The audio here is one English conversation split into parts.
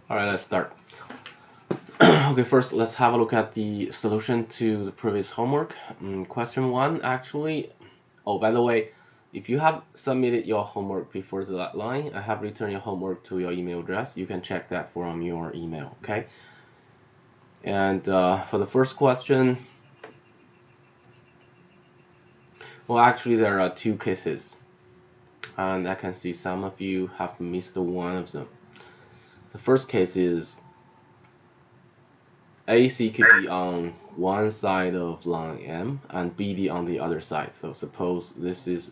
Alright, let's start. Okay, first let's have a look at the solution to the previous homework. Question 1 actually. Oh, by the way, if you have submitted your homework before the deadline, I have returned your homework to your email address. You can check that from your email, okay? And for the first question, well, actually there are two cases, and I can see some of you have missed one of them. The first case is AC could be on one side of line M and BD on the other side. So suppose this is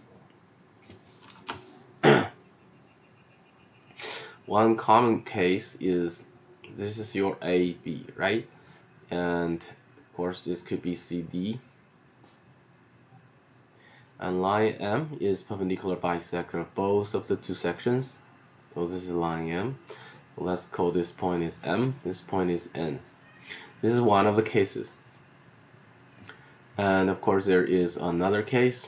one common case is this is your AB, right? And of course this could be CD. And line M is perpendicular bisector of both of the two sections. So this is line M. Let's call this point is M, this point is N. This is one of the cases. And of course there is another case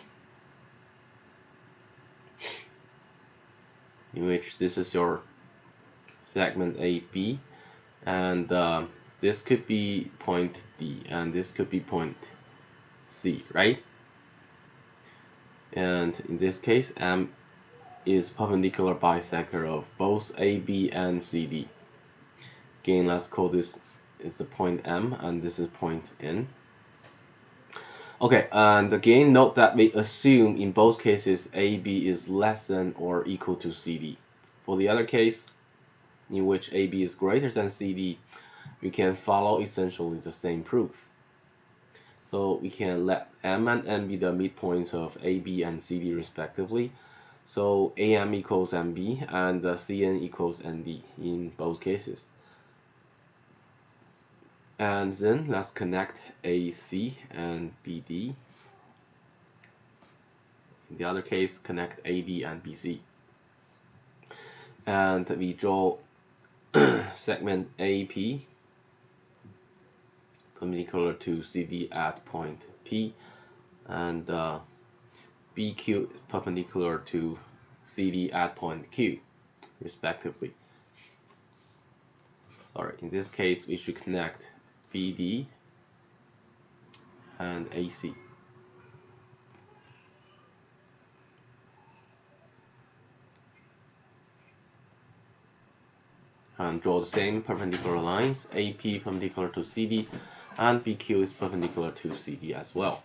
in which this is your segment AB, and this could be point D and this could be point C, right? And in this case, M is perpendicular bisector of both AB and CD. Again, let's call this is the point M and this is point N. Okay, and again, note that we assume in both cases AB is less than or equal to CD. For the other case, in which AB is greater than CD, we can follow essentially the same proof. So we can let M and N be the midpoints of AB and CD respectively. So AM equals MB and CN equals ND in both cases. And then let's connect AC and BD. In the other case, connect AD and BC. And we draw segment AP perpendicular to CD at point P, and BQ perpendicular to CD at point Q, respectively. Sorry, in this case, we should connect BD and AC. And draw the same perpendicular lines, AP perpendicular to CD, and BQ is perpendicular to CD as well.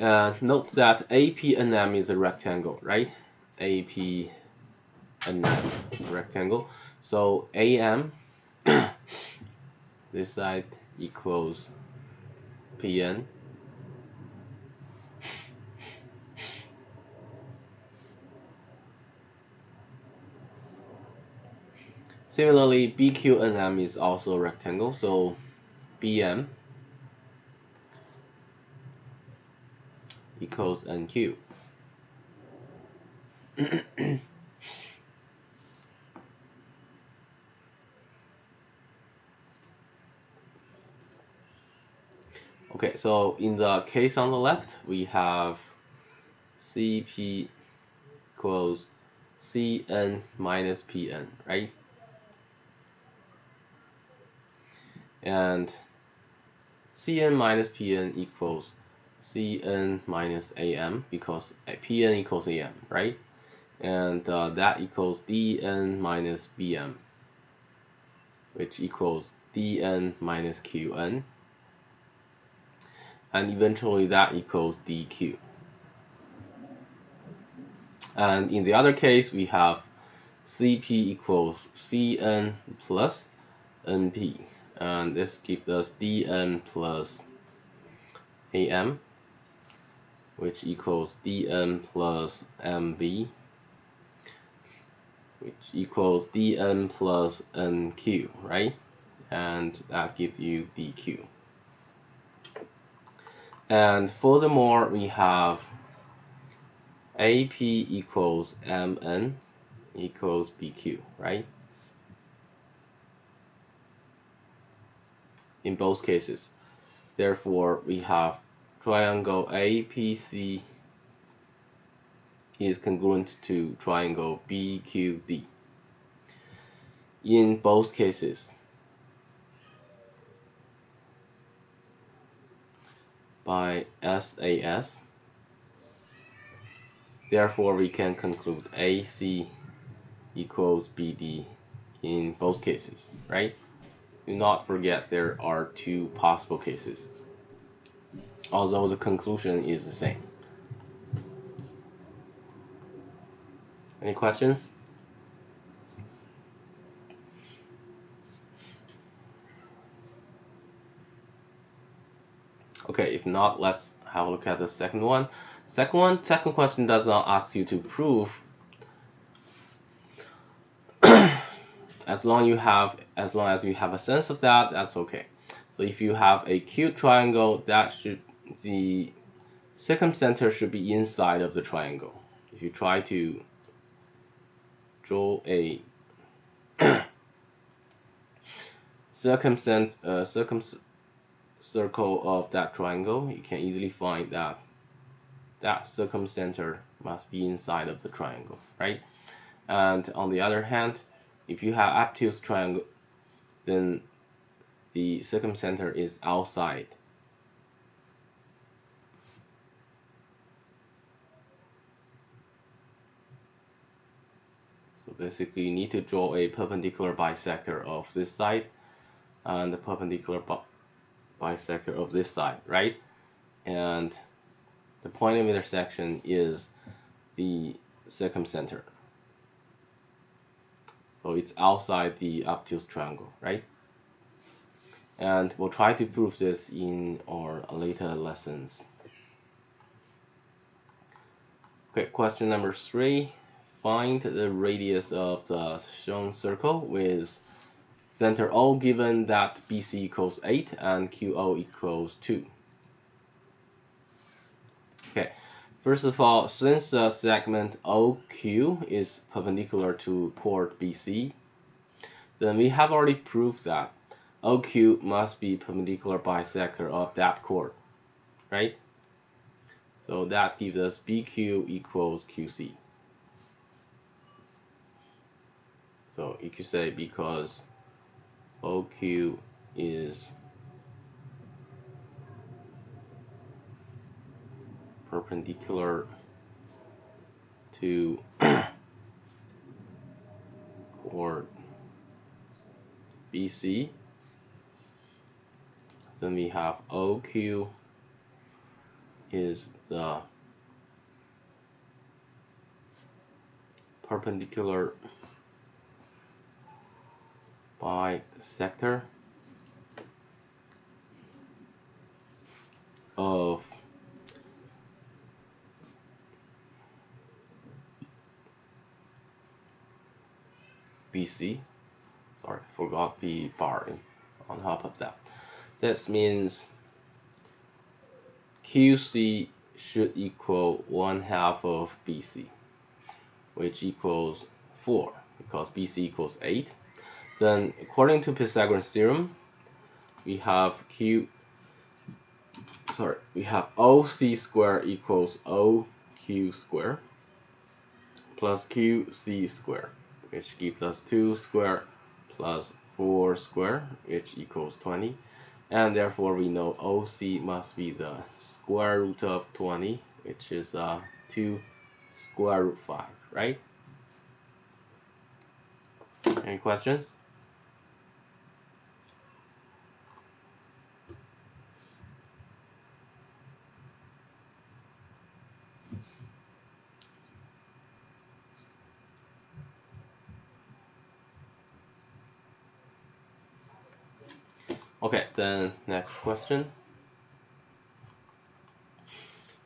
Note that AP&M is a rectangle, right? AP&M is a rectangle. So AM, this side equals PN. Similarly, BQ&M is also a rectangle, so BM equals NQ. Okay, so in the case on the left, we have CP equals CN minus PN, right? And Cn minus Pn equals Cn minus Am because Pn equals Am, right? And that equals Dn minus Bm, which equals Dn minus Qn. And eventually that equals dq. And in the other case, we have Cp equals Cn plus Np, and this gives us Dn plus Am, which equals Dn plus Mb, which equals Dn plus Nq, right? And that gives you dq. And furthermore, we have AP equals Mn equals BQ, right? In both cases. Therefore, we have triangle APC is congruent to triangle BQD. in both cases by SAS. Therefore, we can conclude AC equals BD in both cases, right? Do not forget there are two possible cases, although the conclusion is the same. Any questions? Okay, if not, let's have a look at the second one. Second question does not ask you to prove. as long as you have a sense of that, that's okay. So if you have a cute triangle, the circumcenter should be inside of the triangle. If you try to draw a circle of that triangle, you can easily find that circumcenter must be inside of the triangle, right? And on the other hand, if you have obtuse triangle, then the circumcenter is outside. So basically, you need to draw a perpendicular bisector of this side and the perpendicular bisector of this side, right? And the point of intersection is the circumcenter. So it's outside the obtuse triangle, right? And we'll try to prove this in our later lessons. Okay, question number 3. Find the radius of the shown circle with center O given that BC equals 8 and QO equals 2. Okay, first of all, since the segment OQ is perpendicular to chord BC, then we have already proved that OQ must be perpendicular bisector of that chord, right? So that gives us BQ equals QC. So you could say because OQ is perpendicular to chord BC, then we have OQ is the perpendicular bisector of BC. Sorry, forgot the bar on top of that. This means QC should equal 1/2 of BC, which equals 4, because BC equals 8. Then, according to Pythagoras theorem, we have OC squared equals OQ squared plus QC squared, which gives us 2 squared plus 4 squared, which equals 20. And therefore we know OC must be the square root of 20, which is 2 square root 5, right? Any questions? Okay, then next question.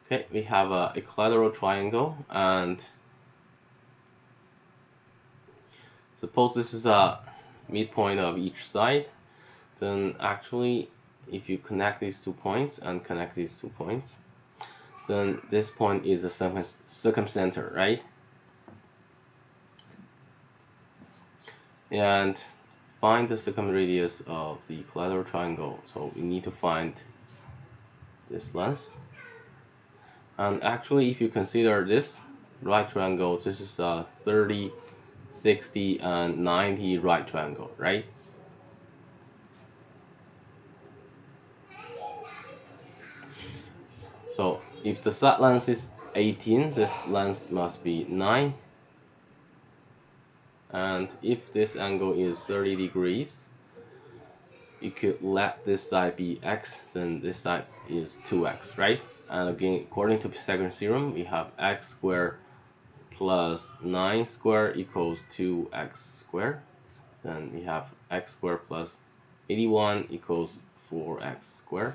Okay, we have a equilateral triangle, and suppose this is a midpoint of each side. Then actually, if you connect these 2 points and connect these 2 points, then this point is a circumcenter, right? And find the circumradius of the equilateral triangle. So we need to find this length. And actually, if you consider this right triangle, this is 36 60, and 90 right triangle, right? So if the side length is 18, this length must be 9. And if this angle is 30 degrees, you could let this side be x, then this side is 2x, right? And again, according to Pythagorean theorem, we have x squared plus 9 squared equals 2x squared. Then we have x squared plus 81 equals 4x squared.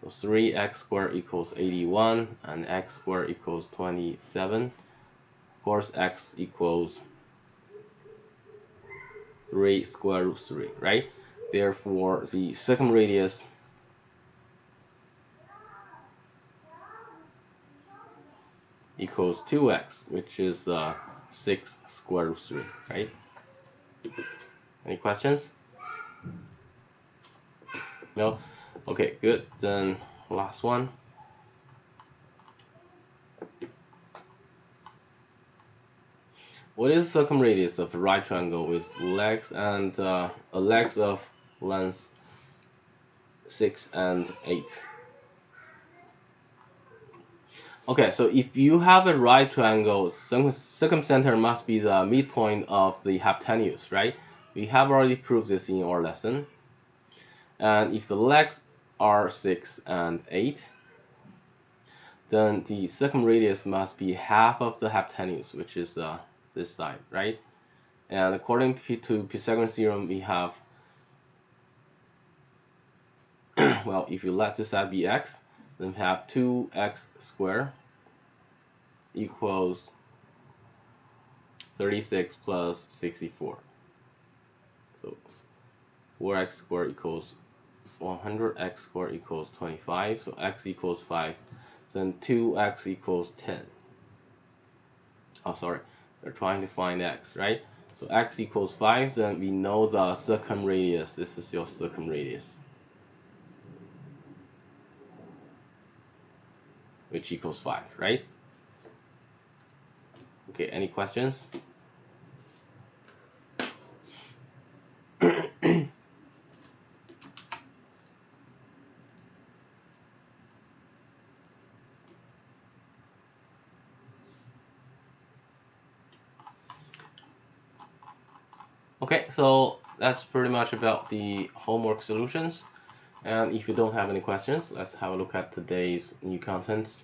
So 3x squared equals 81, and x squared equals 27. Of course, x equals 3 square root 3, right? Therefore, the circumradius equals 2x, which is 6 square root 3, right? Any questions? No? Okay, good. Then last one. What is the circumradius of a right triangle with legs and legs of length 6 and 8? Okay, so if you have a right triangle, circumcenter must be the midpoint of the hypotenuse, right? We have already proved this in our lesson. And if the legs are 6 and 8, then the circumradius must be half of the hypotenuse, which is this side, right? And according to Pythagorean theorem, we have, well, if you let this side be x, then we have 2x squared equals 36 plus 64. So 4x squared equals 100, x squared equals 25, so x equals 5. Then 2x equals 10. Oh, sorry, we're trying to find x, right? So x equals 5, then we know the circumradius. This is your circumradius, which equals 5, right? Okay, any questions? Okay, so that's pretty much about the homework solutions. And if you don't have any questions, let's have a look at today's new contents.